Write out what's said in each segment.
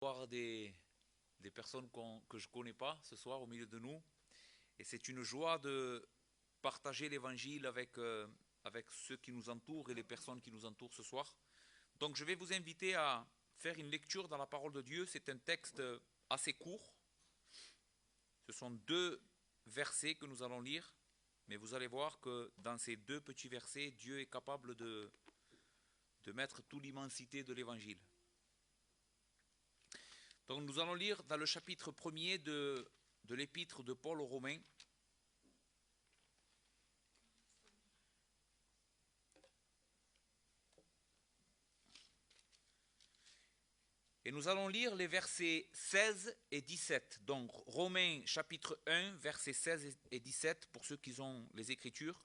Voir des personnes que je ne connais pas ce soir au milieu de nous. Et c'est une joie de partager l'évangile avec ceux qui nous entourent et les personnes qui nous entourent ce soir. Donc je vais vous inviter à faire une lecture dans la parole de Dieu. C'est un texte assez court. Ce sont 2 versets que nous allons lire. Mais vous allez voir que dans ces 2 petits versets, Dieu est capable de mettre toute l'immensité de l'évangile. Donc nous allons lire dans le chapitre 1er de l'épître de Paul aux Romains. Et nous allons lire les versets 16 et 17. Donc Romains chapitre 1, versets 16 et 17 pour ceux qui ont les Écritures.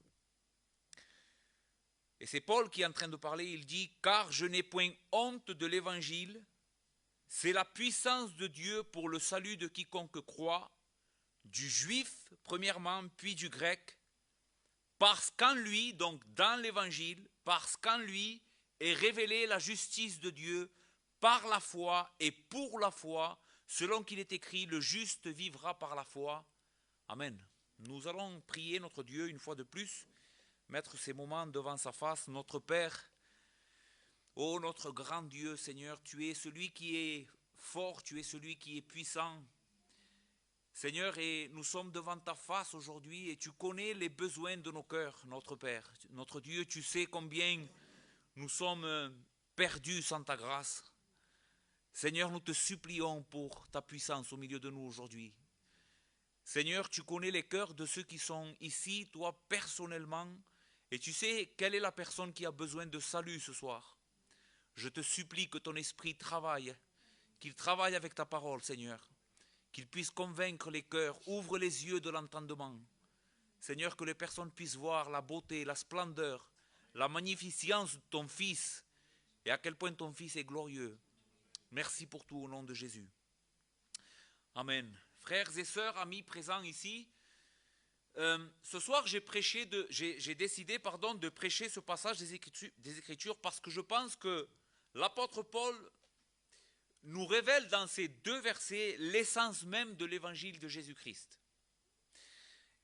Et c'est Paul qui est en train de parler, il dit « Car je n'ai point honte de l'évangile, c'est la puissance de Dieu pour le salut de quiconque croit, du juif premièrement, puis du grec, parce qu'en lui, donc dans l'évangile, parce qu'en lui est révélée la justice de Dieu par la foi et pour la foi, selon qu'il est écrit, le juste vivra par la foi. Amen. Nous allons prier notre Dieu une fois de plus, mettre ces moments devant sa face, notre Père. Ô notre grand Dieu, Seigneur, tu es celui qui est fort, tu es celui qui est puissant. Seigneur, et nous sommes devant ta face aujourd'hui et tu connais les besoins de nos cœurs, notre Père. Notre Dieu, tu sais combien nous sommes perdus sans ta grâce. Seigneur, nous te supplions pour ta puissance au milieu de nous aujourd'hui. Seigneur, tu connais les cœurs de ceux qui sont ici, toi personnellement, et tu sais quelle est la personne qui a besoin de salut ce soir. Je te supplie que ton esprit travaille, qu'il travaille avec ta parole, Seigneur, qu'il puisse convaincre les cœurs, ouvre les yeux de l'entendement. Seigneur, que les personnes puissent voir la beauté, la splendeur, la magnificence de ton Fils, et à quel point ton Fils est glorieux. Merci pour tout au nom de Jésus. Amen. Frères et sœurs, amis présents ici, ce soir j'ai décidé de prêcher ce passage des Écritures parce que je pense que l'apôtre Paul nous révèle dans ces 2 versets l'essence même de l'évangile de Jésus-Christ.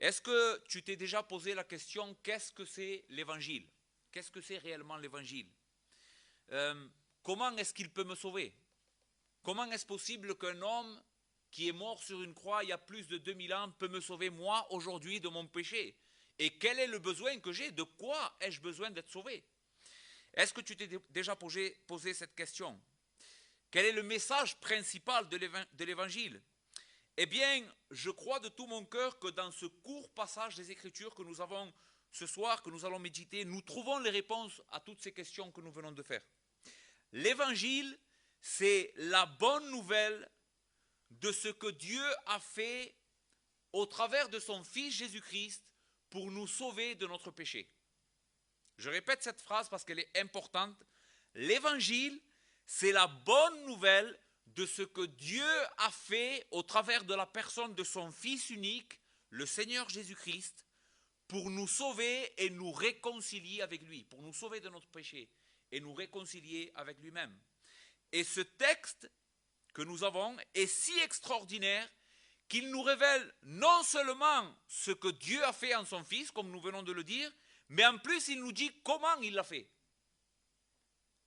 Est-ce que tu t'es déjà posé la question, qu'est-ce que c'est l'évangile? Qu'est-ce que c'est réellement l'évangile? Comment est-ce qu'il peut me sauver? Comment est-ce possible qu'un homme qui est mort sur une croix il y a plus de 2000 ans peut me sauver moi aujourd'hui de mon péché? Et quel est le besoin que j'ai? De quoi ai-je besoin d'être sauvé? Est-ce que tu t'es déjà posé cette question? Quel est le message principal de l'évangile? Eh bien, je crois de tout mon cœur que dans ce court passage des Écritures que nous avons ce soir, que nous allons méditer, nous trouvons les réponses à toutes ces questions que nous venons de faire. L'évangile, c'est la bonne nouvelle de ce que Dieu a fait au travers de son Fils Jésus-Christ pour nous sauver de notre péché. Je répète cette phrase parce qu'elle est importante. L'évangile, c'est la bonne nouvelle de ce que Dieu a fait au travers de la personne de son Fils unique, le Seigneur Jésus-Christ, pour nous sauver et nous réconcilier avec lui, pour nous sauver de notre péché et nous réconcilier avec lui-même. Et ce texte que nous avons est si extraordinaire qu'il nous révèle non seulement ce que Dieu a fait en son Fils, comme nous venons de le dire, mais en plus il nous dit comment il l'a fait.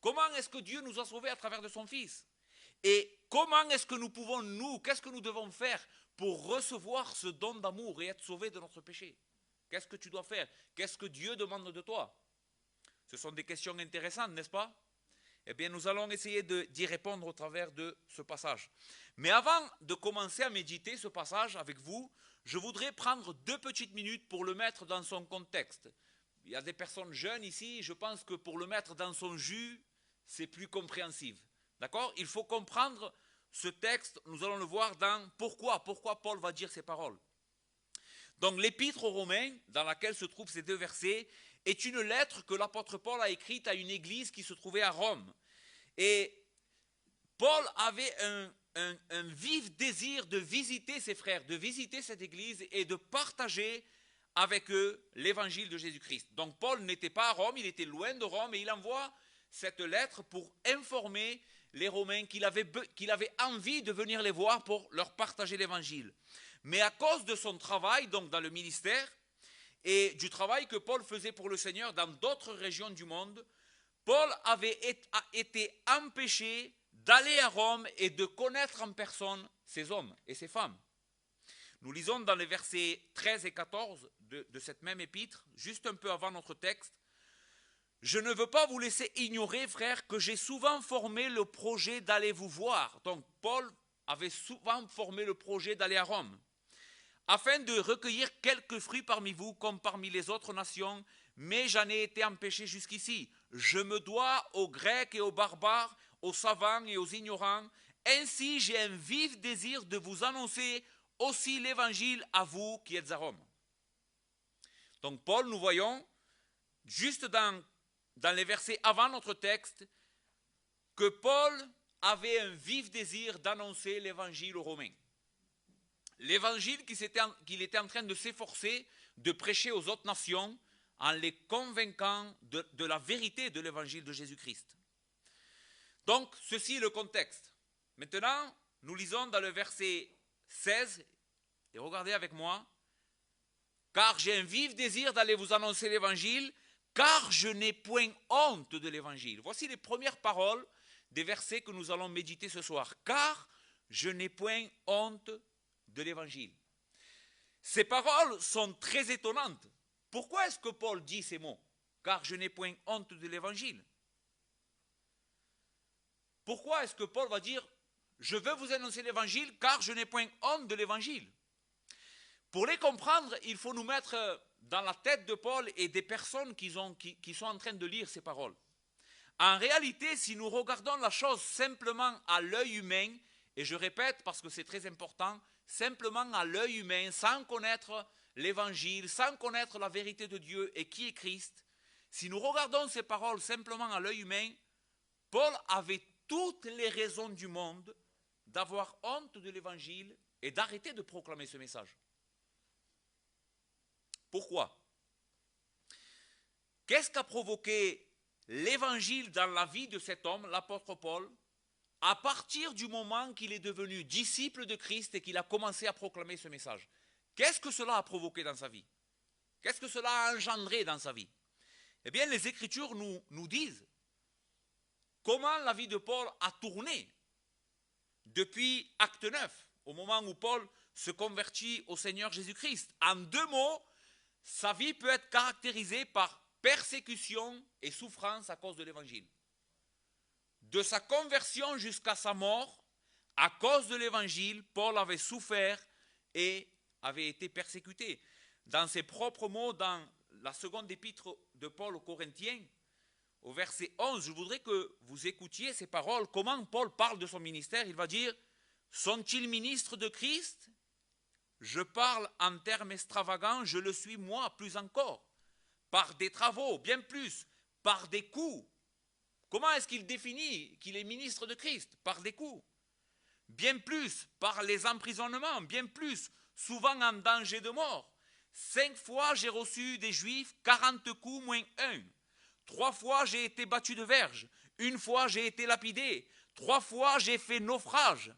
Comment est-ce que Dieu nous a sauvés à travers de son Fils? Et comment est-ce que nous pouvons, qu'est-ce que nous devons faire pour recevoir ce don d'amour et être sauvés de notre péché? Qu'est-ce que tu dois faire? Qu'est-ce que Dieu demande de toi? Ce sont des questions intéressantes, n'est-ce pas? Eh bien, nous allons essayer d'y répondre au travers de ce passage. Mais avant de commencer à méditer ce passage avec vous, je voudrais prendre 2 petites minutes pour le mettre dans son contexte. Il y a des personnes jeunes ici, je pense que pour le mettre dans son jus, c'est plus compréhensible. D'accord? Il faut comprendre ce texte, nous allons le voir dans pourquoi Paul va dire ces paroles. Donc l'épître aux Romains, dans laquelle se trouvent ces 2 versets, est une lettre que l'apôtre Paul a écrite à une église qui se trouvait à Rome. Et Paul avait un vif désir de visiter ses frères, de visiter cette église et de partager avec eux l'évangile de Jésus-Christ. Donc Paul n'était pas à Rome, il était loin de Rome et il envoie cette lettre pour informer les Romains, qu'il avait envie de venir les voir pour leur partager l'évangile. Mais à cause de son travail, donc dans le ministère, et du travail que Paul faisait pour le Seigneur dans d'autres régions du monde, Paul avait été empêché d'aller à Rome et de connaître en personne ces hommes et ces femmes. Nous lisons dans les versets 13 et 14 de cette même épître, juste un peu avant notre texte, « Je ne veux pas vous laisser ignorer, frères, que j'ai souvent formé le projet d'aller vous voir. » Donc Paul avait souvent formé le projet d'aller à Rome, afin de recueillir quelques fruits parmi vous, comme parmi les autres nations, mais j'en ai été empêché jusqu'ici. Je me dois aux Grecs et aux barbares, aux savants et aux ignorants. Ainsi, j'ai un vif désir de vous annoncer aussi l'évangile à vous qui êtes à Rome. Donc Paul, nous voyons, juste dans les versets avant notre texte, que Paul avait un vif désir d'annoncer l'évangile aux Romains. L'évangile qu'il était en train de s'efforcer de prêcher aux autres nations en les convainquant de la vérité de l'évangile de Jésus-Christ. Donc, ceci est le contexte. Maintenant, nous lisons dans le verset 16, et regardez avec moi, « Car j'ai un vif désir d'aller vous annoncer l'évangile, car je n'ai point honte de l'évangile. » Voici les premières paroles des versets que nous allons méditer ce soir. « Car je n'ai point honte de l'évangile. » Ces paroles sont très étonnantes. Pourquoi est-ce que Paul dit ces mots? Car je n'ai point honte de l'évangile. Pourquoi est-ce que Paul va dire je veux vous annoncer l'évangile car je n'ai point honte de l'évangile? Pour les comprendre, il faut nous mettre dans la tête de Paul et des personnes qui sont en train de lire ces paroles. En réalité, si nous regardons la chose simplement à l'œil humain, et je répète parce que c'est très important, simplement à l'œil humain, sans connaître l'évangile, sans connaître la vérité de Dieu et qui est Christ, si nous regardons ces paroles simplement à l'œil humain, Paul avait toutes les raisons du monde d'avoir honte de l'évangile et d'arrêter de proclamer ce message. Pourquoi? Qu'est-ce qu'a provoqué l'évangile dans la vie de cet homme, l'apôtre Paul, à partir du moment qu'il est devenu disciple de Christ et qu'il a commencé à proclamer ce message? Qu'est-ce que cela a provoqué dans sa vie? Qu'est-ce que cela a engendré dans sa vie? Eh bien, les Écritures nous disent comment la vie de Paul a tourné depuis Acte 9, au moment où Paul se convertit au Seigneur Jésus-Christ. En deux mots, sa vie peut être caractérisée par persécution et souffrance à cause de l'évangile. De sa conversion jusqu'à sa mort, à cause de l'évangile, Paul avait souffert et avait été persécuté. Dans ses propres mots, dans la seconde épître de Paul aux Corinthiens, au verset 11, je voudrais que vous écoutiez ces paroles. Comment Paul parle de son ministère? Il va dire, sont-ils ministres de Christ? Je parle en termes extravagants, je le suis moi plus encore. Par des travaux, bien plus, par des coups. Comment est-ce qu'il définit qu'il est ministre de Christ? Par des coups. Bien plus, par les emprisonnements, bien plus, souvent en danger de mort. 5 fois j'ai reçu des Juifs 40 coups moins 1. 3 fois j'ai été battu de verge. 1 fois j'ai été lapidé. 3 fois j'ai fait naufrage.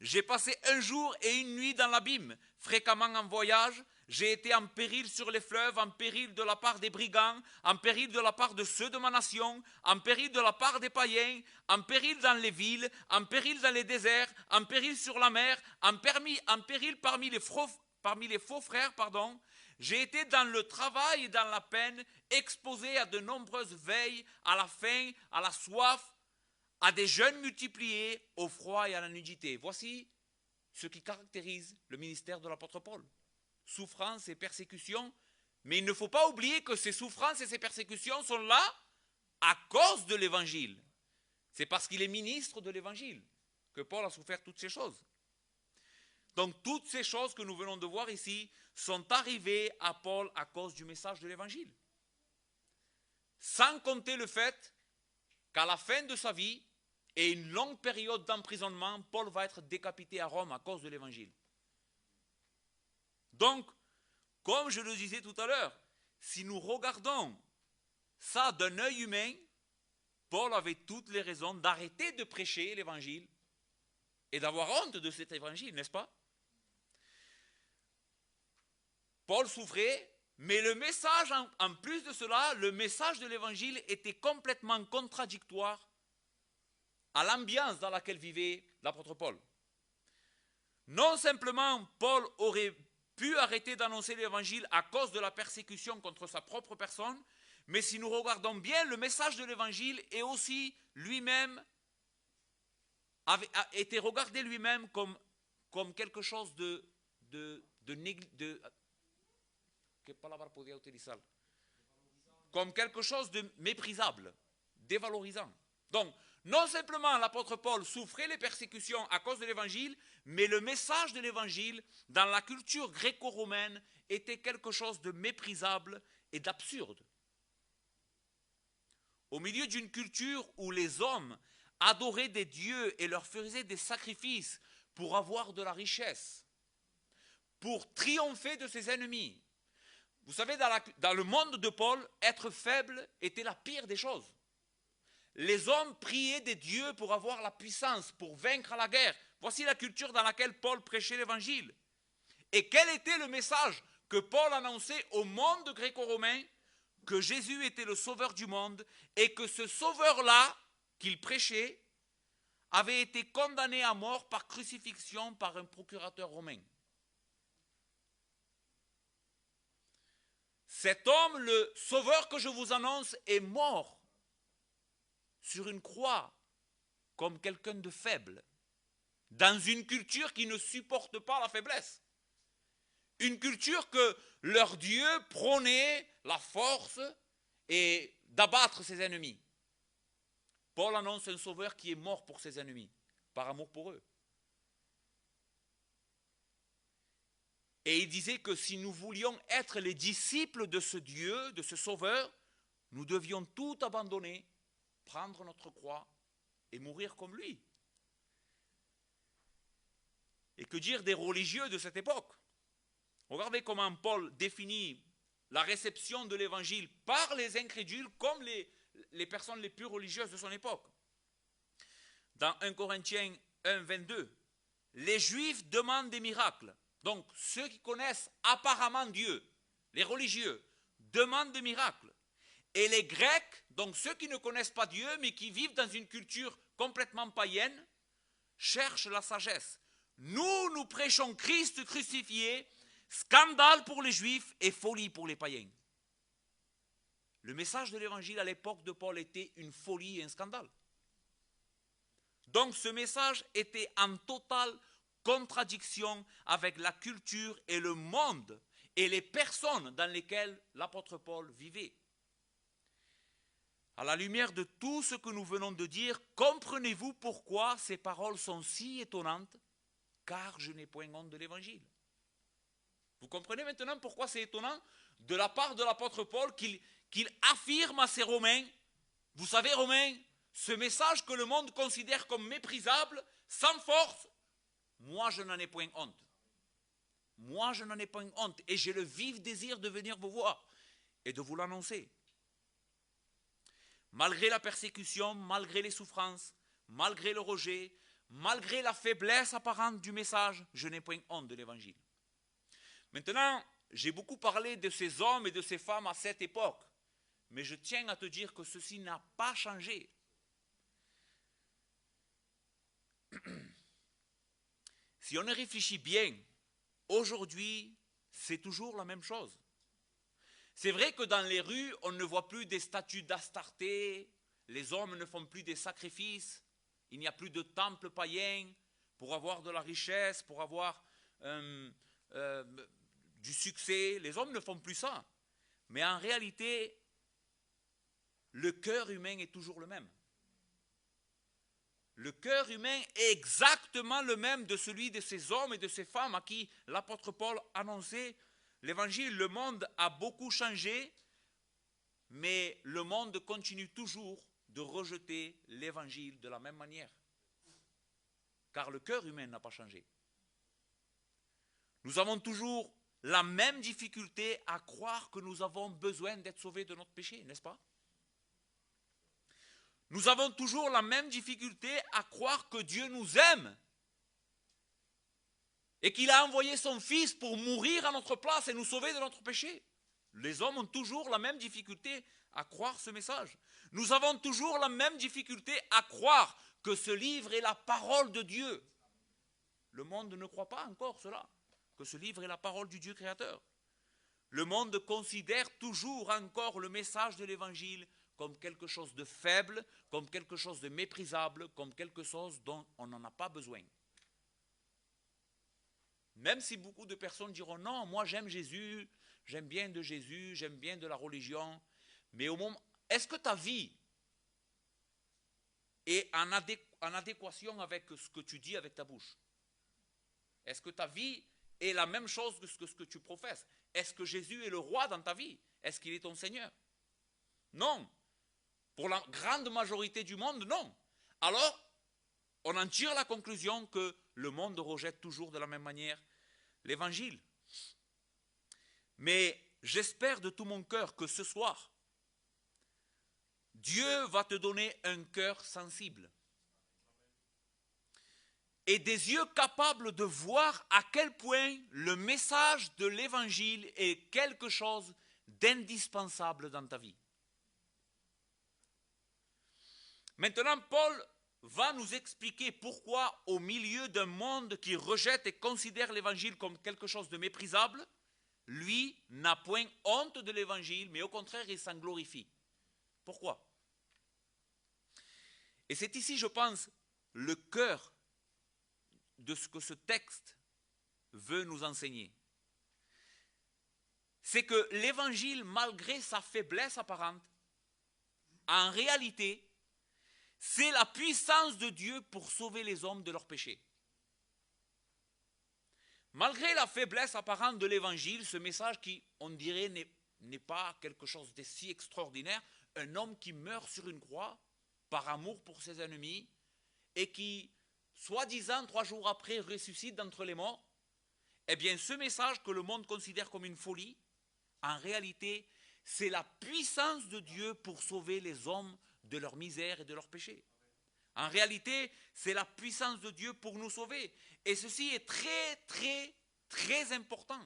J'ai passé 1 jour et 1 nuit dans l'abîme, fréquemment en voyage. J'ai été en péril sur les fleuves, en péril de la part des brigands, en péril de la part de ceux de ma nation, en péril de la part des païens, en péril dans les villes, en péril dans les déserts, en péril sur la mer, en péril parmi les faux frères. J'ai été dans le travail et dans la peine, exposé à de nombreuses veilles, à la faim, à la soif, à des jeûnes multipliés, au froid et à la nudité. Voici ce qui caractérise le ministère de l'apôtre Paul. Souffrance et persécution, mais il ne faut pas oublier que ces souffrances et ces persécutions sont là à cause de l'évangile. C'est parce qu'il est ministre de l'évangile que Paul a souffert toutes ces choses. Donc toutes ces choses que nous venons de voir ici sont arrivées à Paul à cause du message de l'évangile. Sans compter le fait qu'à la fin de sa vie et une longue période d'emprisonnement, Paul va être décapité à Rome à cause de l'évangile. Donc, comme je le disais tout à l'heure, si nous regardons ça d'un œil humain, Paul avait toutes les raisons d'arrêter de prêcher l'évangile et d'avoir honte de cet évangile, n'est-ce pas? Paul souffrait, mais le message, en plus de cela, le message de l'évangile était complètement contradictoire à l'ambiance dans laquelle vivait l'apôtre Paul. Non simplement Paul aurait pu arrêter d'annoncer l'évangile à cause de la persécution contre sa propre personne, mais si nous regardons bien, le message de l'évangile est aussi lui-même, a été regardé lui-même comme quelque chose comme quelque chose de méprisable, dévalorisant. Donc, non simplement l'apôtre Paul souffrait les persécutions à cause de l'évangile, mais le message de l'évangile dans la culture gréco-romaine était quelque chose de méprisable et d'absurde. Au milieu d'une culture où les hommes adoraient des dieux et leur faisaient des sacrifices pour avoir de la richesse, pour triompher de ses ennemis. Vous savez, dans le monde de Paul, être faible était la pire des choses. Les hommes priaient des dieux pour avoir la puissance, pour vaincre la guerre. Voici la culture dans laquelle Paul prêchait l'évangile. Et quel était le message que Paul annonçait au monde gréco-romain? Que Jésus était le sauveur du monde et que ce sauveur-là qu'il prêchait avait été condamné à mort par crucifixion par un procurateur romain. Cet homme, le sauveur que je vous annonce, est mort sur une croix comme quelqu'un de faible, dans une culture qui ne supporte pas la faiblesse. Une culture que leur Dieu prônait la force et d'abattre ses ennemis. Paul annonce un sauveur qui est mort pour ses ennemis, par amour pour eux. Et il disait que si nous voulions être les disciples de ce Dieu, de ce sauveur, nous devions tout abandonner, prendre notre croix et mourir comme lui. Et que dire des religieux de cette époque? Regardez comment Paul définit la réception de l'évangile par les incrédules comme les personnes les plus religieuses de son époque. Dans 1 Corinthiens 1, 22, les Juifs demandent des miracles. Donc, ceux qui connaissent apparemment Dieu, les religieux, demandent des miracles. Et les Grecs, donc ceux qui ne connaissent pas Dieu, mais qui vivent dans une culture complètement païenne, cherchent la sagesse. Nous prêchons Christ crucifié, scandale pour les Juifs et folie pour les païens. Le message de l'évangile à l'époque de Paul était une folie et un scandale. Donc ce message était en totale contradiction avec la culture et le monde et les personnes dans lesquelles l'apôtre Paul vivait. À la lumière de tout ce que nous venons de dire, comprenez-vous pourquoi ces paroles sont si étonnantes? Car je n'ai point honte de l'évangile. Vous comprenez maintenant pourquoi c'est étonnant de la part de l'apôtre Paul qu'il affirme à ces Romains, vous savez Romains, ce message que le monde considère comme méprisable, sans force, moi je n'en ai point honte. Moi je n'en ai point honte et j'ai le vif désir de venir vous voir et de vous l'annoncer. Malgré la persécution, malgré les souffrances, malgré le rejet, malgré la faiblesse apparente du message, je n'ai point honte de l'évangile. Maintenant, j'ai beaucoup parlé de ces hommes et de ces femmes à cette époque, mais je tiens à te dire que ceci n'a pas changé. Si on y réfléchit bien, aujourd'hui, c'est toujours la même chose. C'est vrai que dans les rues, on ne voit plus des statues d'Astarté, les hommes ne font plus des sacrifices, il n'y a plus de temples païens pour avoir de la richesse, pour avoir du succès. Les hommes ne font plus ça. Mais en réalité, le cœur humain est toujours le même. Le cœur humain est exactement le même de celui de ces hommes et de ces femmes à qui l'apôtre Paul annonçait l'évangile. Le monde a beaucoup changé, mais le monde continue toujours de rejeter l'évangile de la même manière. Car le cœur humain n'a pas changé. Nous avons toujours la même difficulté à croire que nous avons besoin d'être sauvés de notre péché, n'est-ce pas? Nous avons toujours la même difficulté à croire que Dieu nous aime et qu'il a envoyé son Fils pour mourir à notre place et nous sauver de notre péché. Les hommes ont toujours la même difficulté à croire ce message. Nous avons toujours la même difficulté à croire que ce livre est la parole de Dieu. Le monde ne croit pas encore cela, que ce livre est la parole du Dieu créateur. Le monde considère toujours encore le message de l'Évangile comme quelque chose de faible, comme quelque chose de méprisable, comme quelque chose dont on n'en a pas besoin. Même si beaucoup de personnes diront non, moi j'aime Jésus, j'aime bien de Jésus, j'aime bien de la religion, mais au moment, est-ce que ta vie est en adéquation avec ce que tu dis avec ta bouche? Est-ce que ta vie est la même chose que ce que tu professes? Est-ce que Jésus est le roi dans ta vie? Est-ce qu'il est ton Seigneur? Non. Pour la grande majorité du monde, non. Alors, on en tire la conclusion que le monde rejette toujours de la même manière l'Évangile. Mais j'espère de tout mon cœur que ce soir, Dieu va te donner un cœur sensible et des yeux capables de voir à quel point le message de l'Évangile est quelque chose d'indispensable dans ta vie. Maintenant, Paul va nous expliquer pourquoi, au milieu d'un monde qui rejette et considère l'Évangile comme quelque chose de méprisable, lui n'a point honte de l'Évangile, mais au contraire, il s'en glorifie. Pourquoi? Et c'est ici, je pense, le cœur de ce que ce texte veut nous enseigner. C'est que l'Évangile, malgré sa faiblesse apparente, en réalité, c'est la puissance de Dieu pour sauver les hommes de leurs péchés. Malgré la faiblesse apparente de l'Évangile, ce message qui, on dirait, n'est pas quelque chose de si extraordinaire, un homme qui meurt sur une croix par amour pour ses ennemis et qui, soi-disant 3 jours après, ressuscite d'entre les morts, eh bien ce message que le monde considère comme une folie, en réalité, c'est la puissance de Dieu pour sauver les hommes de leur misère et de leur péché. En réalité, c'est la puissance de Dieu pour nous sauver. Et ceci est très, très, très important.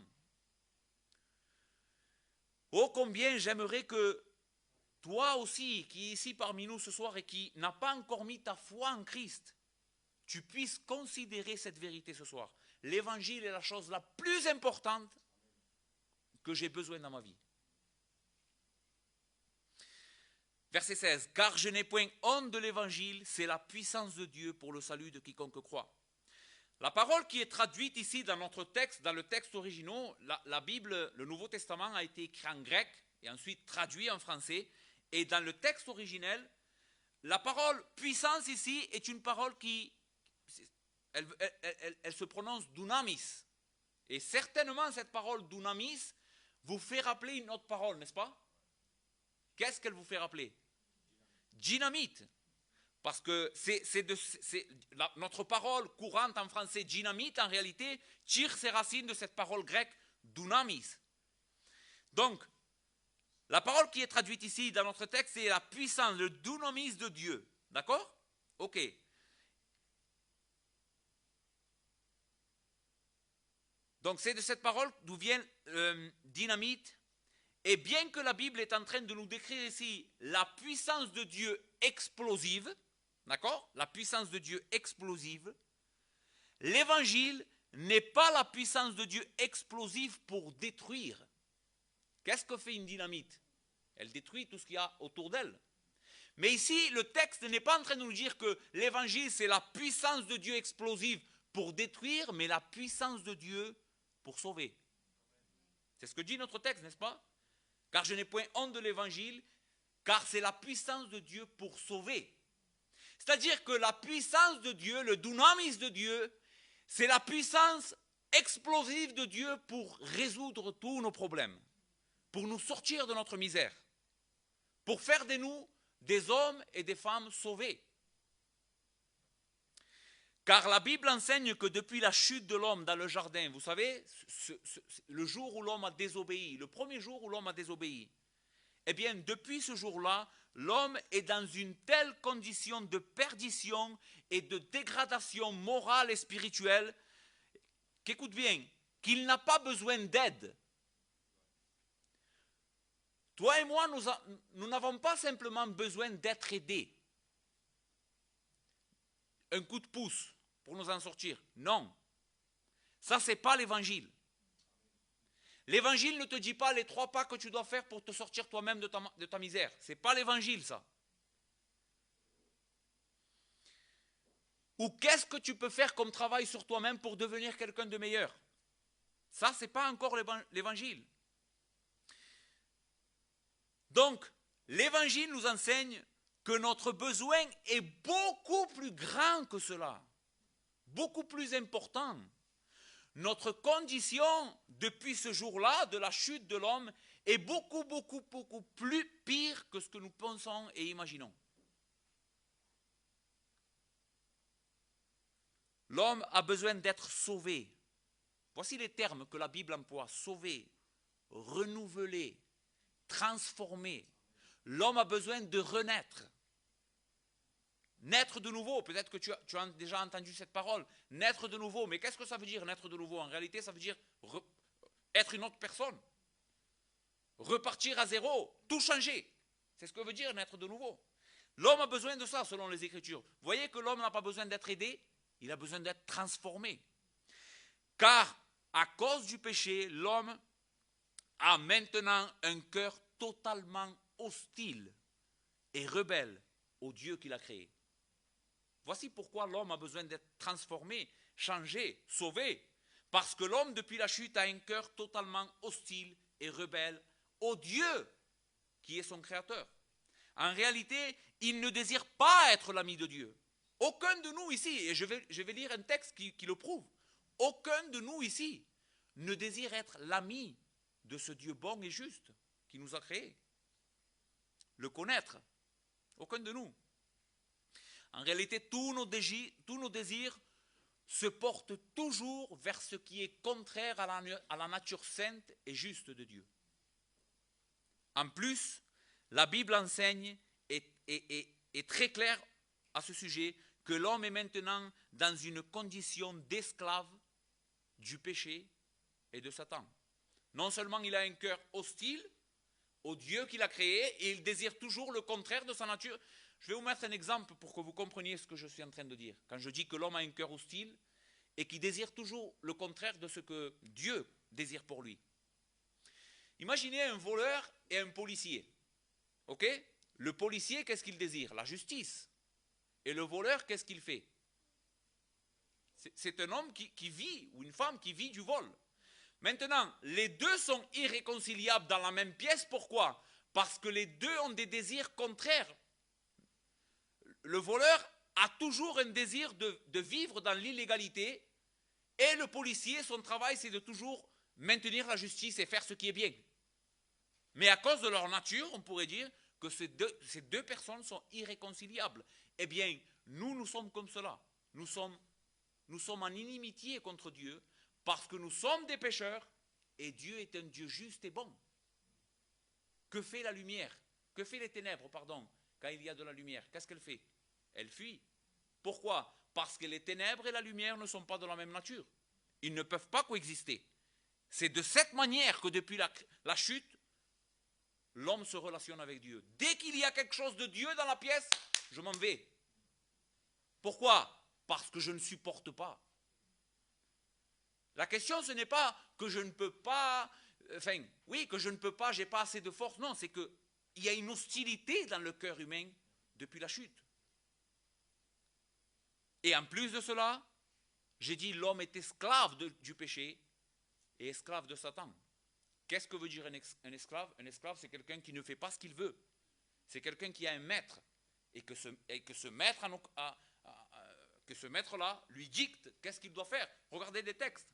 Oh, combien j'aimerais que toi aussi, qui es ici parmi nous ce soir et qui n'as pas encore mis ta foi en Christ, tu puisses considérer cette vérité ce soir. L'Évangile est la chose la plus importante que j'ai besoin dans ma vie. Verset 16, « Car je n'ai point honte de l'Évangile, c'est la puissance de Dieu pour le salut de quiconque croit. » La parole qui est traduite ici dans notre texte, dans le texte original, la Bible, le Nouveau Testament a été écrit en grec et ensuite traduit en français. Et dans le texte originel, la parole puissance ici est une parole qui, elle se prononce dunamis. Et certainement cette parole dunamis vous fait rappeler une autre parole, n'est-ce pas? Qu'est-ce qu'elle vous fait rappeler? Dynamite. Parce que notre parole courante en français, dynamite, en réalité, tire ses racines de cette parole grecque, dunamis. Donc, la parole qui est traduite ici dans notre texte, c'est la puissance, le dunamis de Dieu. D'accord? Ok. Donc, c'est de cette parole d'où vient dynamite. Et bien que la Bible est en train de nous décrire ici la puissance de Dieu explosive, d'accord? La puissance de Dieu explosive, l'Évangile n'est pas la puissance de Dieu explosive pour détruire. Qu'est-ce que fait une dynamite? Elle détruit tout ce qu'il y a autour d'elle. Mais ici, le texte n'est pas en train de nous dire que l'Évangile, c'est la puissance de Dieu explosive pour détruire, mais la puissance de Dieu pour sauver. C'est ce que dit notre texte, n'est-ce pas? Car je n'ai point honte de l'Évangile, car c'est la puissance de Dieu pour sauver. C'est-à-dire que la puissance de Dieu, le dunamis de Dieu, c'est la puissance explosive de Dieu pour résoudre tous nos problèmes, pour nous sortir de notre misère, pour faire de nous des hommes et des femmes sauvés. Car la Bible enseigne que depuis la chute de l'homme dans le jardin, vous savez, le jour où l'homme a désobéi, le premier jour où l'homme a désobéi, eh bien, depuis ce jour-là, l'homme est dans une telle condition de perdition et de dégradation morale et spirituelle qu'écoute bien, qu'il n'a pas besoin d'aide. Toi et moi, nous n'avons pas simplement besoin d'être aidés. Un coup de pouce pour nous en sortir. Non. Ça, ce n'est pas l'évangile. L'évangile ne te dit pas les 3 pas que tu dois faire pour te sortir toi-même de ta misère. Ce n'est pas l'évangile, ça. Ou qu'est-ce que tu peux faire comme travail sur toi-même pour devenir quelqu'un de meilleur? Ça, ce n'est pas encore l'évangile. Donc, l'évangile nous enseigne que notre besoin est beaucoup plus grand que cela, beaucoup plus important. Notre condition, depuis ce jour-là, de la chute de l'homme, est beaucoup plus pire que ce que nous pensons et imaginons. L'homme a besoin d'être sauvé. Voici les termes que la Bible emploie: sauvé, renouvelé, transformé. L'homme a besoin de renaître. Naître de nouveau, peut-être que tu as déjà entendu cette parole, naître de nouveau. Mais qu'est-ce que ça veut dire, naître de nouveau? En réalité, ça veut dire être une autre personne. Repartir à zéro, tout changer. C'est ce que veut dire naître de nouveau. L'homme a besoin de ça, selon les Écritures. Vous voyez que l'homme n'a pas besoin d'être aidé, il a besoin d'être transformé. Car, à cause du péché, l'homme a maintenant un cœur totalement hostile et rebelle au Dieu qu'il a créé. Voici pourquoi l'homme a besoin d'être transformé, changé, sauvé. Parce que l'homme, depuis la chute, a un cœur totalement hostile et rebelle au Dieu qui est son créateur. En réalité, il ne désire pas être l'ami de Dieu. Aucun de nous ici, et je vais lire un texte qui le prouve, aucun de nous ici ne désire être l'ami de ce Dieu bon et juste qui nous a créés. Le connaître. Aucun de nous. En réalité, tous nos désirs se portent toujours vers ce qui est contraire à la nature sainte et juste de Dieu. En plus, la Bible enseigne est très claire à ce sujet que l'homme est maintenant dans une condition d'esclave du péché et de Satan. Non seulement il a un cœur hostile au Dieu qu'il a créé et il désire toujours le contraire de sa nature. Je vais vous mettre un exemple pour que vous compreniez ce que je suis en train de dire. Quand je dis que l'homme a un cœur hostile et qui désire toujours le contraire de ce que Dieu désire pour lui. Imaginez un voleur et un policier. Ok? Le policier, qu'est-ce qu'il désire? La justice. Et le voleur, qu'est-ce qu'il fait? C'est un homme qui vit, ou une femme qui vit du vol. Maintenant, les deux sont irréconciliables dans la même pièce. Pourquoi? Parce que les deux ont des désirs contraires. Le voleur a toujours un désir de vivre dans l'illégalité et le policier, son travail, c'est de toujours maintenir la justice et faire ce qui est bien. Mais à cause de leur nature, on pourrait dire que ces deux personnes sont irréconciliables. Eh bien, nous sommes comme cela. Nous sommes en inimitié contre Dieu parce que nous sommes des pécheurs et Dieu est un Dieu juste et bon. Que fait la lumière? Que fait les ténèbres, pardon, quand il y a de la lumière? Qu'est-ce qu'elle fait? Elle fuit. Pourquoi? Parce que les ténèbres et la lumière ne sont pas de la même nature. Ils ne peuvent pas coexister. C'est de cette manière que depuis la chute, l'homme se relationne avec Dieu. Dès qu'il y a quelque chose de Dieu dans la pièce, je m'en vais. Pourquoi? Parce que je ne supporte pas. La question, ce n'est pas que je ne peux pas, que je ne peux pas, j'ai pas assez de force. Non, c'est qu'il y a une hostilité dans le cœur humain depuis la chute. Et en plus de cela, j'ai dit l'homme est esclave du péché et esclave de Satan. Qu'est-ce que veut dire un esclave? Un esclave, c'est quelqu'un qui ne fait pas ce qu'il veut. C'est quelqu'un qui a un maître et que ce maître-là lui dicte qu'est-ce qu'il doit faire. Regardez des textes.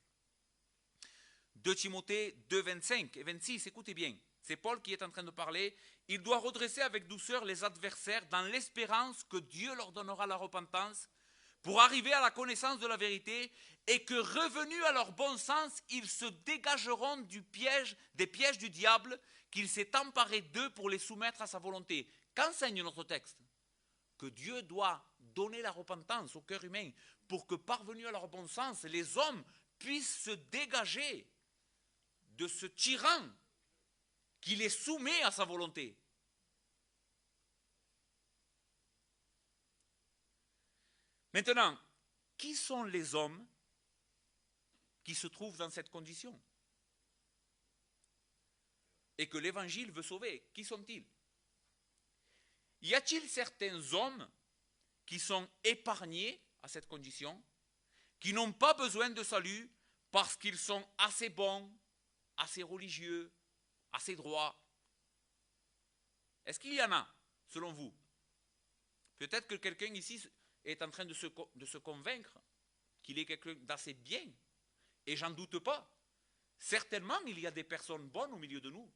2 Timothée 2, 25 et 26, écoutez bien. C'est Paul qui est en train de parler. Il doit redresser avec douceur les adversaires dans l'espérance que Dieu leur donnera la repentance pour arriver à la connaissance de la vérité et que revenus à leur bon sens, ils se dégageront des pièges du diable qu'il s'est emparé d'eux pour les soumettre à sa volonté. qu'enseigne notre texte? Que Dieu doit donner la repentance au cœur humain pour que, parvenus à leur bon sens, les hommes puissent se dégager de ce tyran qui les soumet à sa volonté. Maintenant, qui sont les hommes qui se trouvent dans cette condition et que l'Évangile veut sauver? Qui sont-ils? Y a-t-il certains hommes qui sont épargnés à cette condition, qui n'ont pas besoin de salut parce qu'ils sont assez bons, assez religieux, assez droits? Est-ce qu'il y en a, selon vous? Peut-être que quelqu'un ici est en train de se convaincre qu'il est quelqu'un d'assez bien, et j'en doute pas. Certainement, il y a des personnes bonnes au milieu de nous,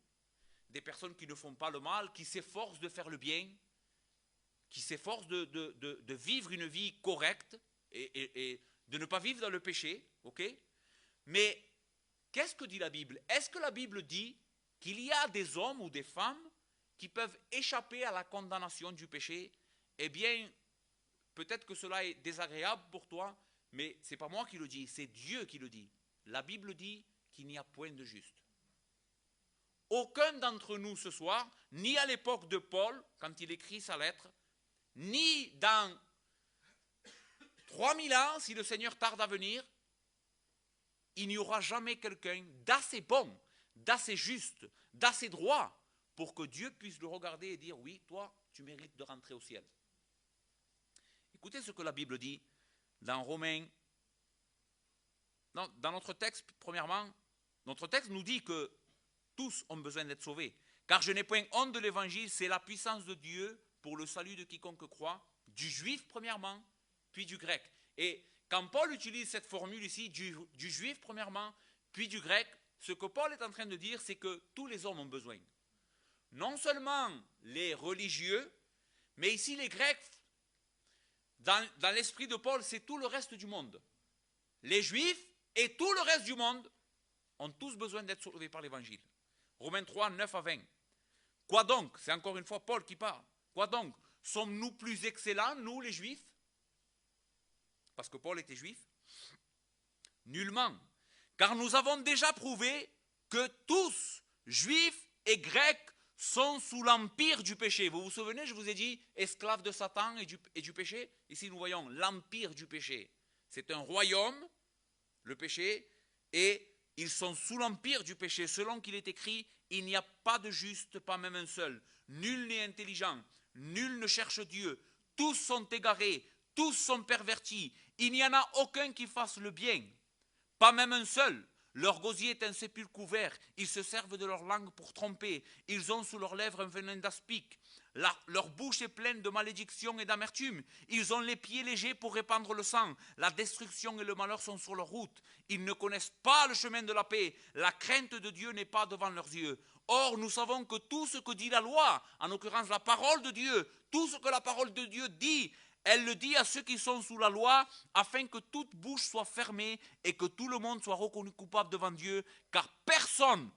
des personnes qui ne font pas le mal, qui s'efforcent de faire le bien, qui s'efforcent de vivre une vie correcte et de ne pas vivre dans le péché, ok? Mais qu'est-ce que dit la Bible? Est-ce que la Bible dit qu'il y a des hommes ou des femmes qui peuvent échapper à la condamnation du péché? Eh bien, peut-être que cela est désagréable pour toi, mais ce n'est pas moi qui le dis, c'est Dieu qui le dit. La Bible dit qu'il n'y a point de juste. Aucun d'entre nous ce soir, ni à l'époque de Paul, quand il écrit sa lettre, ni dans 3000 ans, si le Seigneur tarde à venir, il n'y aura jamais quelqu'un d'assez bon, d'assez juste, d'assez droit, pour que Dieu puisse le regarder et dire, oui, toi, tu mérites de rentrer au ciel. Écoutez ce que la Bible dit dans Romains. Dans notre texte, premièrement, notre texte nous dit que tous ont besoin d'être sauvés. Car je n'ai point honte de l'évangile, c'est la puissance de Dieu pour le salut de quiconque croit, du juif premièrement, puis du grec. Et quand Paul utilise cette formule ici, du juif premièrement, puis du grec, ce que Paul est en train de dire, c'est que tous les hommes ont besoin. Non seulement les religieux, mais ici les grecs, dans l'esprit de Paul, c'est tout le reste du monde. Les juifs et tout le reste du monde ont tous besoin d'être sauvés par l'évangile. Romains 3, 9 à 20. Quoi donc? C'est encore une fois Paul qui parle. Quoi donc? Sommes-nous plus excellents, nous les juifs? Parce que Paul était juif. Nullement. Car nous avons déjà prouvé que tous, juifs et grecs, sont sous l'empire du péché. Vous vous souvenez, je vous ai dit, esclaves de Satan et du péché. Ici, nous voyons l'empire du péché. C'est un royaume, le péché, et ils sont sous l'empire du péché. Selon qu'il est écrit, il n'y a pas de juste, pas même un seul. Nul n'est intelligent, nul ne cherche Dieu. Tous sont égarés, tous sont pervertis. Il n'y en a aucun qui fasse le bien, pas même un seul. Leur gosier est un sépulcre couvert. Ils se servent de leur langue pour tromper. Ils ont sous leurs lèvres un venin d'aspic. Leur bouche est pleine de malédiction et d'amertume. Ils ont les pieds légers pour répandre le sang. La destruction et le malheur sont sur leur route. Ils ne connaissent pas le chemin de la paix. La crainte de Dieu n'est pas devant leurs yeux. Or, nous savons que tout ce que dit la loi, en l'occurrence la parole de Dieu, tout ce que la parole de Dieu dit, elle le dit à ceux qui sont sous la loi, afin que toute bouche soit fermée et que tout le monde soit reconnu coupable devant Dieu, car personne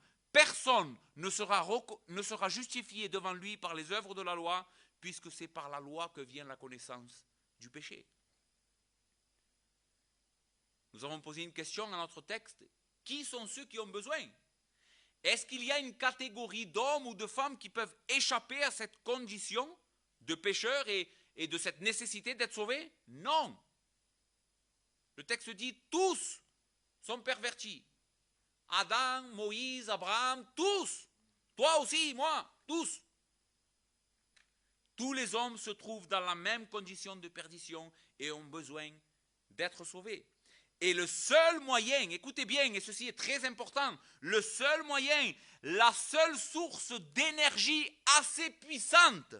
ne sera justifié devant lui par les œuvres de la loi, puisque c'est par la loi que vient la connaissance du péché. Nous avons posé une question dans notre texte. Qui sont ceux qui ont besoin? Est-ce qu'il y a une catégorie d'hommes ou de femmes qui peuvent échapper à cette condition de pécheurs et de cette nécessité d'être sauvés? Non. Le texte dit tous sont pervertis. Adam, Moïse, Abraham, tous. Toi aussi, moi, tous. Tous les hommes se trouvent dans la même condition de perdition et ont besoin d'être sauvés. Et le seul moyen, écoutez bien, et ceci est très important, le seul moyen, la seule source d'énergie assez puissante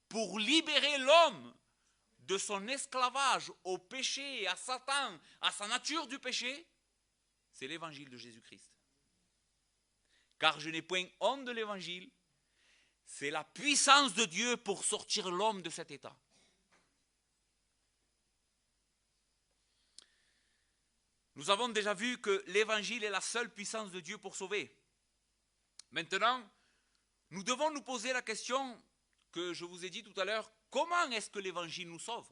pour libérer l'homme de son esclavage au péché, à Satan, à sa nature du péché, c'est l'évangile de Jésus-Christ. Car je n'ai point honte de l'évangile, c'est la puissance de Dieu pour sortir l'homme de cet état. Nous avons déjà vu que l'évangile est la seule puissance de Dieu pour sauver. Maintenant, nous devons nous poser la question que je vous ai dit tout à l'heure, comment est-ce que l'évangile nous sauve?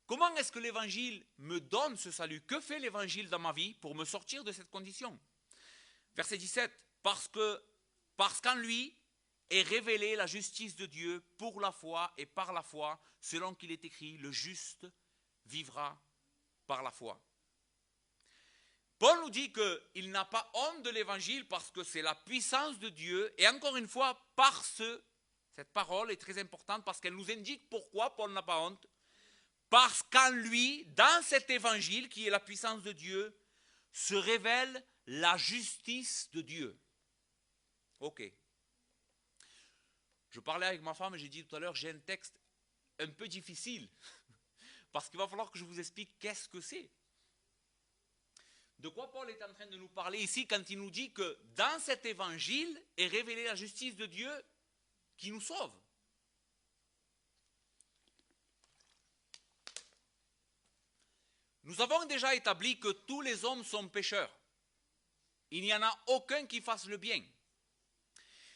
Comment est-ce que l'évangile me donne ce salut? Que fait l'évangile dans ma vie pour me sortir de cette condition? Verset 17, parce qu'en lui est révélée la justice de Dieu pour la foi et par la foi, selon qu'il est écrit, le juste vivra par la foi. Paul nous dit qu'il n'a pas honte de l'évangile parce que c'est la puissance de Dieu. Et encore une fois, cette parole est très importante parce qu'elle nous indique pourquoi Paul n'a pas honte. Parce qu'en lui, dans cet évangile qui est la puissance de Dieu, se révèle la justice de Dieu. Ok. Je parlais avec ma femme et j'ai dit tout à l'heure, j'ai un texte un peu difficile. Parce qu'il va falloir que je vous explique qu'est-ce que c'est. De quoi Paul est en train de nous parler ici quand il nous dit que dans cet évangile est révélée la justice de Dieu qui nous sauve. Nous avons déjà établi que tous les hommes sont pécheurs. Il n'y en a aucun qui fasse le bien.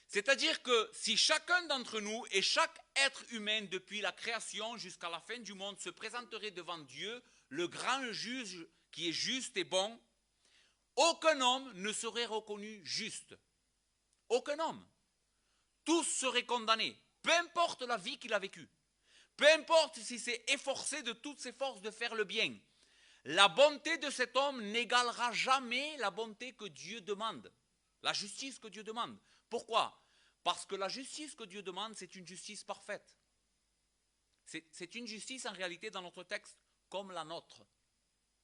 C'est-à-dire que si chacun d'entre nous et chaque être humain depuis la création jusqu'à la fin du monde se présenterait devant Dieu, le grand juge qui est juste et bon, aucun homme ne serait reconnu juste. Aucun homme. Tous seraient condamnés, peu importe la vie qu'il a vécue. Peu importe s'il s'est efforcé de toutes ses forces de faire le bien. La bonté de cet homme n'égalera jamais la bonté que Dieu demande. La justice que Dieu demande. Pourquoi? Parce que la justice que Dieu demande, c'est une justice parfaite. C'est une justice en réalité dans notre texte comme la nôtre.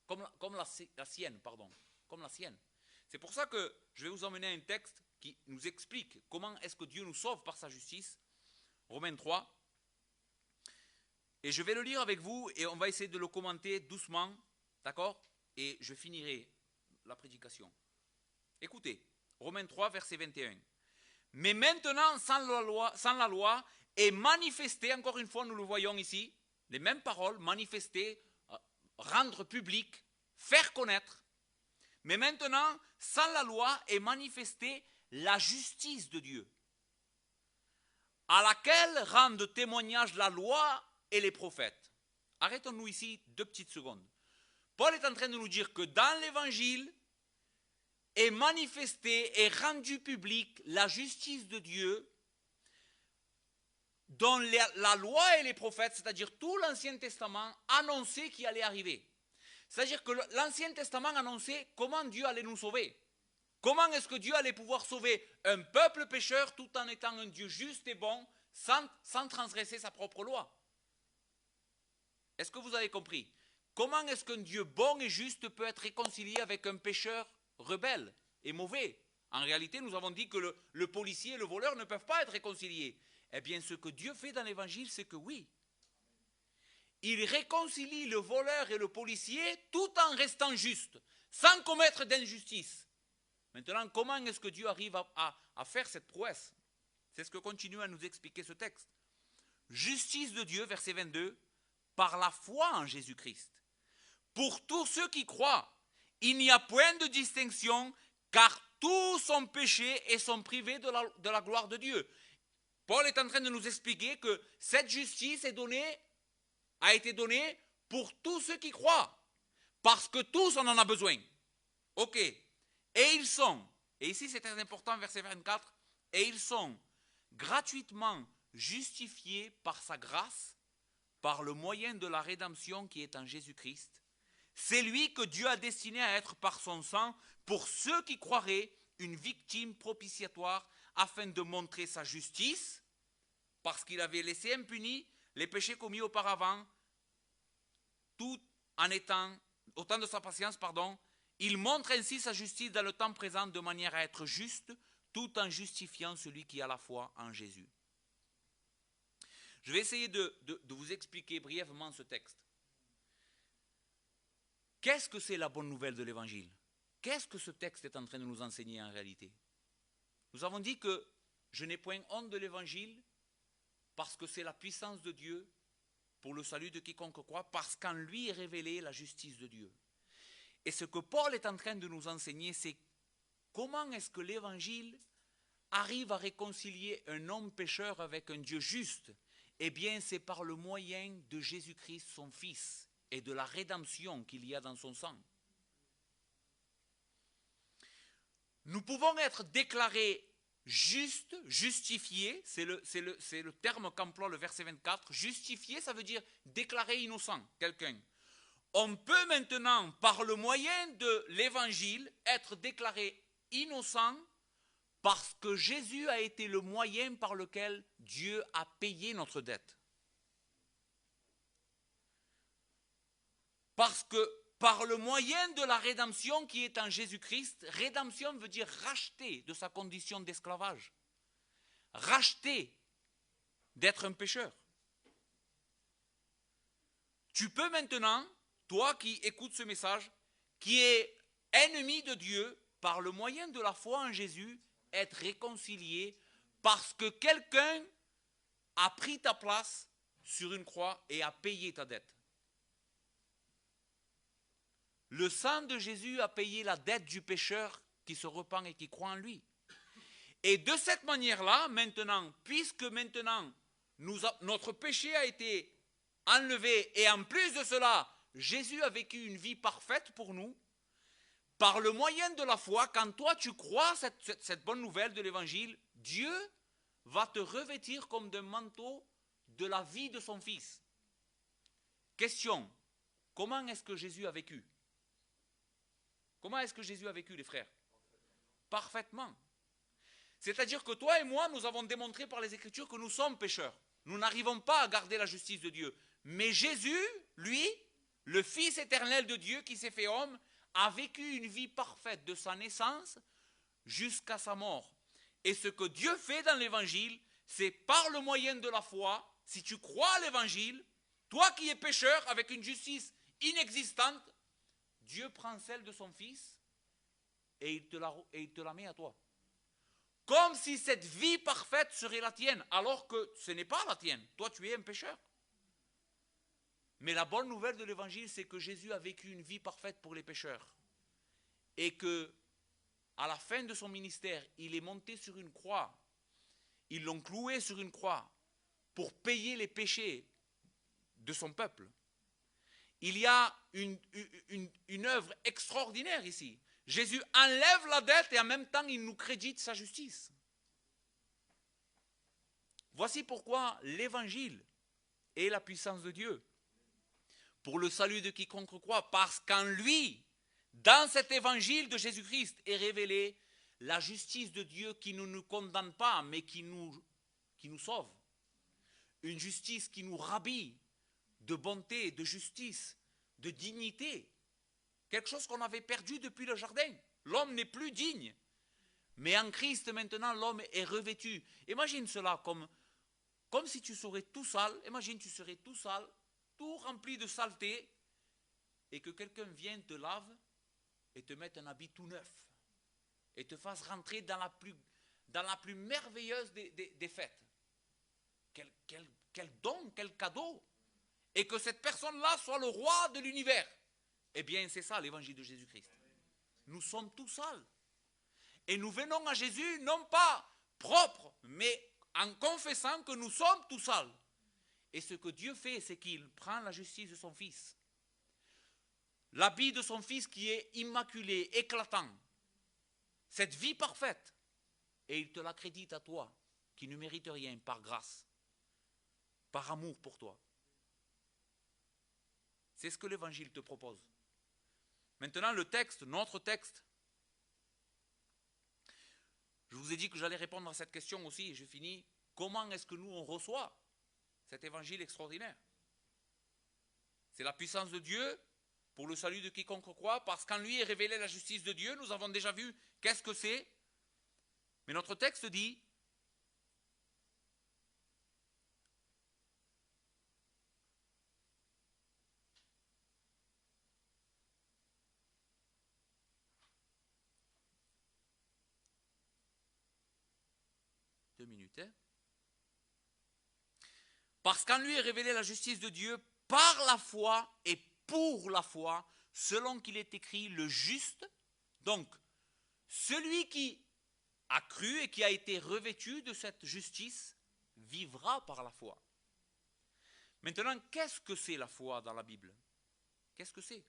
Comme la sienne, pardon. Comme la sienne. C'est pour ça que je vais vous emmener à un texte qui nous explique comment est-ce que Dieu nous sauve par sa justice. Romains 3. Et je vais le lire avec vous et on va essayer de le commenter doucement. D'accord? Et je finirai la prédication. Écoutez, Romains 3, verset 21. Mais maintenant, sans la loi, est manifesté, encore une fois, nous le voyons ici, les mêmes paroles, manifester, rendre public, faire connaître. Mais maintenant, sans la loi, est manifestée la justice de Dieu, à laquelle rendent témoignage la loi et les prophètes. Arrêtons-nous ici 2 petites secondes. Paul est en train de nous dire que dans l'évangile est manifestée et rendue publique la justice de Dieu dont la loi et les prophètes, c'est-à-dire tout l'Ancien Testament, annonçaient qu'il allait arriver. C'est-à-dire que l'Ancien Testament annonçait comment Dieu allait nous sauver. Comment est-ce que Dieu allait pouvoir sauver un peuple pécheur tout en étant un Dieu juste et bon, sans transgresser sa propre loi. Est-ce que vous avez compris? Comment est-ce qu'un Dieu bon et juste peut être réconcilié avec un pécheur rebelle et mauvais? En réalité, nous avons dit que le policier et le voleur ne peuvent pas être réconciliés. Eh bien, ce que Dieu fait dans l'évangile, c'est que oui. Il réconcilie le voleur et le policier tout en restant juste, sans commettre d'injustice. Maintenant, comment est-ce que Dieu arrive à faire cette prouesse? C'est ce que continue à nous expliquer ce texte. Justice de Dieu, verset 22, par la foi en Jésus-Christ. Pour tous ceux qui croient, il n'y a point de distinction, car tous sont péchés et sont privés de la gloire de Dieu. Paul est en train de nous expliquer que cette justice a été donnée pour tous ceux qui croient, parce que tous on en a besoin. Ok. Et ils sont, et ici c'est très important, verset 24, et ils sont gratuitement justifiés par sa grâce, par le moyen de la rédemption qui est en Jésus-Christ. C'est lui que Dieu a destiné à être par son sang, pour ceux qui croiraient, une victime propitiatoire, afin de montrer sa justice, parce qu'il avait laissé impunis les péchés commis auparavant, tout en étant, au temps de sa patience, il montre ainsi sa justice dans le temps présent de manière à être juste, tout en justifiant celui qui a la foi en Jésus. Je vais essayer de vous expliquer brièvement ce texte. Qu'est-ce que c'est la bonne nouvelle de l'Évangile? Qu'est-ce que ce texte est en train de nous enseigner en réalité? Nous avons dit que je n'ai point honte de l'Évangile parce que c'est la puissance de Dieu pour le salut de quiconque croit, parce qu'en lui est révélée la justice de Dieu. Et ce que Paul est en train de nous enseigner, c'est comment est-ce que l'Évangile arrive à réconcilier un homme pécheur avec un Dieu juste, eh bien c'est par le moyen de Jésus-Christ, son Fils, et de la rédemption qu'il y a dans son sang. Nous pouvons être déclarés justes, justifiés, c'est le terme qu'emploie le verset 24. Justifié, ça veut dire déclarer innocent quelqu'un. On peut maintenant, par le moyen de l'évangile, être déclaré innocent parce que Jésus a été le moyen par lequel Dieu a payé notre dette. Parce que par le moyen de la rédemption qui est en Jésus-Christ, rédemption veut dire racheter de sa condition d'esclavage. Racheter d'être un pécheur. Tu peux maintenant, toi qui écoutes ce message, qui est ennemi de Dieu, par le moyen de la foi en Jésus, être réconcilié parce que quelqu'un a pris ta place sur une croix et a payé ta dette. Le sang de Jésus a payé la dette du pécheur qui se repent et qui croit en lui. Et de cette manière-là, maintenant, puisque maintenant notre péché a été enlevé et en plus de cela, Jésus a vécu une vie parfaite pour nous, par le moyen de la foi, quand toi tu crois cette bonne nouvelle de l'évangile, Dieu va te revêtir comme d'un manteau de la vie de son Fils. Question, comment est-ce que Jésus a vécu ? Comment est-ce que Jésus a vécu, les frères? Parfaitement. C'est-à-dire que toi et moi, nous avons démontré par les Écritures que nous sommes pécheurs. Nous n'arrivons pas à garder la justice de Dieu. Mais Jésus, lui, le Fils éternel de Dieu qui s'est fait homme, a vécu une vie parfaite de sa naissance jusqu'à sa mort. Et ce que Dieu fait dans l'Évangile, c'est par le moyen de la foi, si tu crois à l'Évangile, toi qui es pécheur avec une justice inexistante, Dieu prend celle de son Fils et il te la met à toi. Comme si cette vie parfaite serait la tienne, alors que ce n'est pas la tienne. Toi, tu es un pécheur. Mais la bonne nouvelle de l'Évangile, c'est que Jésus a vécu une vie parfaite pour les pécheurs. Et que, à la fin de son ministère, il est monté sur une croix. Ils l'ont cloué sur une croix pour payer les péchés de son peuple. Il y a une œuvre extraordinaire ici. Jésus enlève la dette et en même temps il nous crédite sa justice. Voici pourquoi l'évangile est la puissance de Dieu pour le salut de quiconque croit, parce qu'en lui, dans cet évangile de Jésus-Christ, est révélée la justice de Dieu qui ne nous condamne pas, mais qui nous sauve. Une justice qui nous rhabille de bonté, de justice, de dignité. Quelque chose qu'on avait perdu depuis le jardin. L'homme n'est plus digne. Mais en Christ, maintenant, l'homme est revêtu. Imagine cela comme si tu serais tout sale. Imagine tu serais tout sale, tout rempli de saleté, et que quelqu'un vienne te lave et te mette un habit tout neuf et te fasse rentrer dans la plus merveilleuse des fêtes. Quel don, quel cadeau! Et que cette personne-là soit le roi de l'univers. Eh bien, c'est ça l'évangile de Jésus-Christ. Nous sommes tous sales. Et nous venons à Jésus, non pas propres, mais en confessant que nous sommes tous sales. Et ce que Dieu fait, c'est qu'il prend la justice de son Fils. L'habit de son Fils qui est immaculé, éclatant. Cette vie parfaite. Et il te l'accrédite à toi, qui ne mérite rien, par grâce. Par amour pour toi. C'est ce que l'Évangile te propose. Maintenant, le texte, notre texte. Je vous ai dit que j'allais répondre à cette question aussi, et je finis. Comment est-ce que nous, on reçoit cet Évangile extraordinaire? C'est la puissance de Dieu pour le salut de quiconque croit, parce qu'en lui est révélée la justice de Dieu. Nous avons déjà vu qu'est-ce que c'est. Mais notre texte dit, parce qu'en lui est révélée la justice de Dieu par la foi et pour la foi, selon qu'il est écrit le juste. Donc, celui qui a cru et qui a été revêtu de cette justice vivra par la foi. Maintenant, qu'est-ce que c'est la foi dans la Bible? Qu'est-ce que c'est?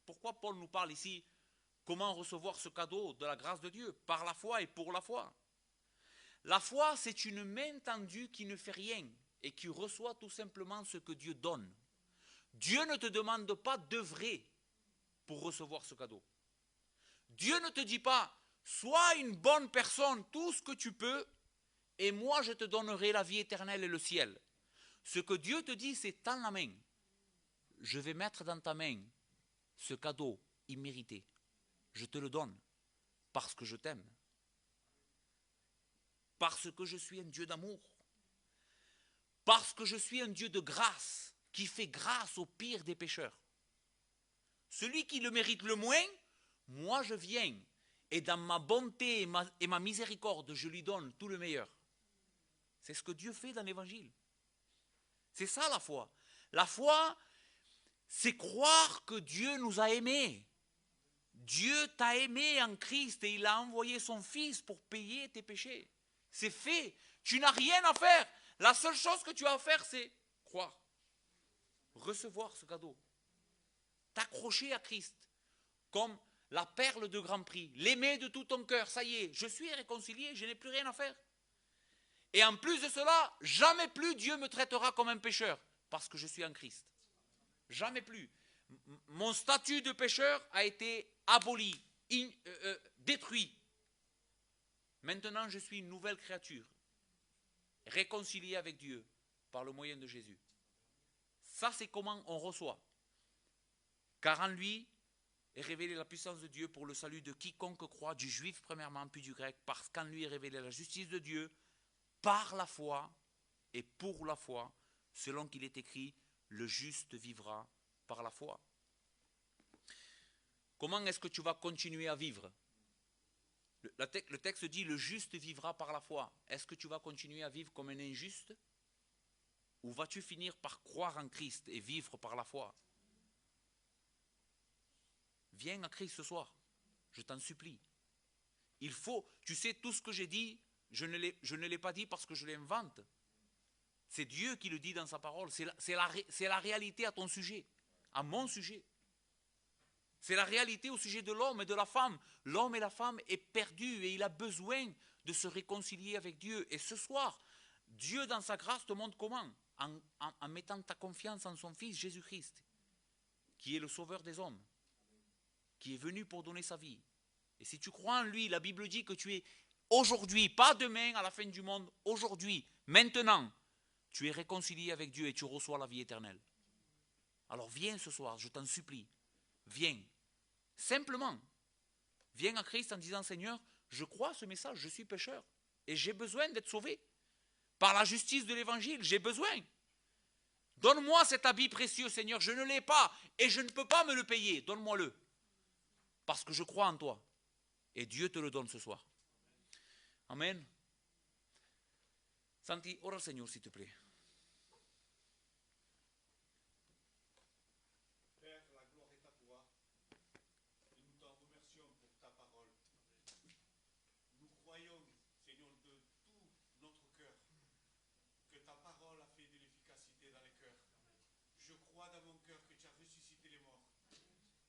Pourquoi Paul nous parle ici comment recevoir ce cadeau de la grâce de Dieu? Par la foi et pour la foi. La foi, c'est une main tendue qui ne fait rien et qui reçoit tout simplement ce que Dieu donne. Dieu ne te demande pas d'œuvrer pour recevoir ce cadeau. Dieu ne te dit pas, sois une bonne personne, tout ce que tu peux, et moi je te donnerai la vie éternelle et le ciel. Ce que Dieu te dit, c'est tends la main. Je vais mettre dans ta main ce cadeau immérité. Je te le donne parce que je t'aime. Parce que je suis un Dieu d'amour. Parce que je suis un Dieu de grâce qui fait grâce au pire des pécheurs. Celui qui le mérite le moins, moi je viens et dans ma bonté et ma miséricorde, je lui donne tout le meilleur. C'est ce que Dieu fait dans l'évangile. C'est ça la foi. La foi, c'est croire que Dieu nous a aimés. Dieu t'a aimé en Christ et il a envoyé son Fils pour payer tes péchés. C'est fait. Tu n'as rien à faire. La seule chose que tu as à faire, c'est croire. Recevoir ce cadeau. T'accrocher à Christ comme la perle de grand prix. L'aimer de tout ton cœur. Ça y est, je suis réconcilié, je n'ai plus rien à faire. Et en plus de cela, jamais plus Dieu me traitera comme un pécheur parce que je suis en Christ. Jamais plus. Mon statut de pécheur a été aboli, détruit. Maintenant, je suis une nouvelle créature, réconciliée avec Dieu par le moyen de Jésus. Ça, c'est comment on reçoit. Car en lui est révélée la puissance de Dieu pour le salut de quiconque croit, du juif premièrement, puis du grec, parce qu'en lui est révélée la justice de Dieu par la foi et pour la foi, selon qu'il est écrit, le juste vivra par la foi. Comment est-ce que tu vas continuer à vivre? Le texte dit, le juste vivra par la foi. Est-ce que tu vas continuer à vivre comme un injuste? Ou vas-tu finir par croire en Christ et vivre par la foi? Viens à Christ ce soir, je t'en supplie. Il faut, tu sais, tout ce que j'ai dit, je ne l'ai pas dit parce que je l'invente. C'est Dieu qui le dit dans sa parole. C'est la réalité à ton sujet, à mon sujet. C'est la réalité au sujet de l'homme et de la femme. L'homme et la femme est perdu et il a besoin de se réconcilier avec Dieu. Et ce soir, Dieu dans sa grâce te montre comment? En mettant ta confiance en son Fils Jésus-Christ, qui est le sauveur des hommes, qui est venu pour donner sa vie. Et si tu crois en lui, la Bible dit que tu es aujourd'hui, pas demain à la fin du monde, aujourd'hui, maintenant, tu es réconcilié avec Dieu et tu reçois la vie éternelle. Alors viens ce soir, je t'en supplie, viens. Simplement, viens à Christ en disant, Seigneur, je crois à ce message, je suis pécheur et j'ai besoin d'être sauvé. Par la justice de l'évangile, j'ai besoin. Donne-moi cet habit précieux, Seigneur, je ne l'ai pas et je ne peux pas me le payer, donne-moi-le. Parce que je crois en toi. Et Dieu te le donne ce soir. Amen. Santi, ora al Seigneur, s'il te plaît. Père, la gloire est à toi. Et nous t'en remercions pour ta parole. Nous croyons, Seigneur, de tout notre cœur, que ta parole a fait de l'efficacité dans les cœurs. Je crois dans mon cœur que tu as ressuscité les morts.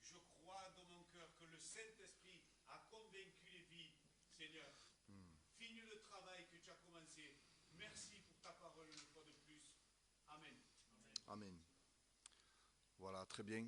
Je crois dans mon cœur que le Saint-Esprit a convaincu les vies, Seigneur. Finis le travail que tu as commencé. Merci pour ta parole une fois de plus. Amen. Amen. Voilà, très bien.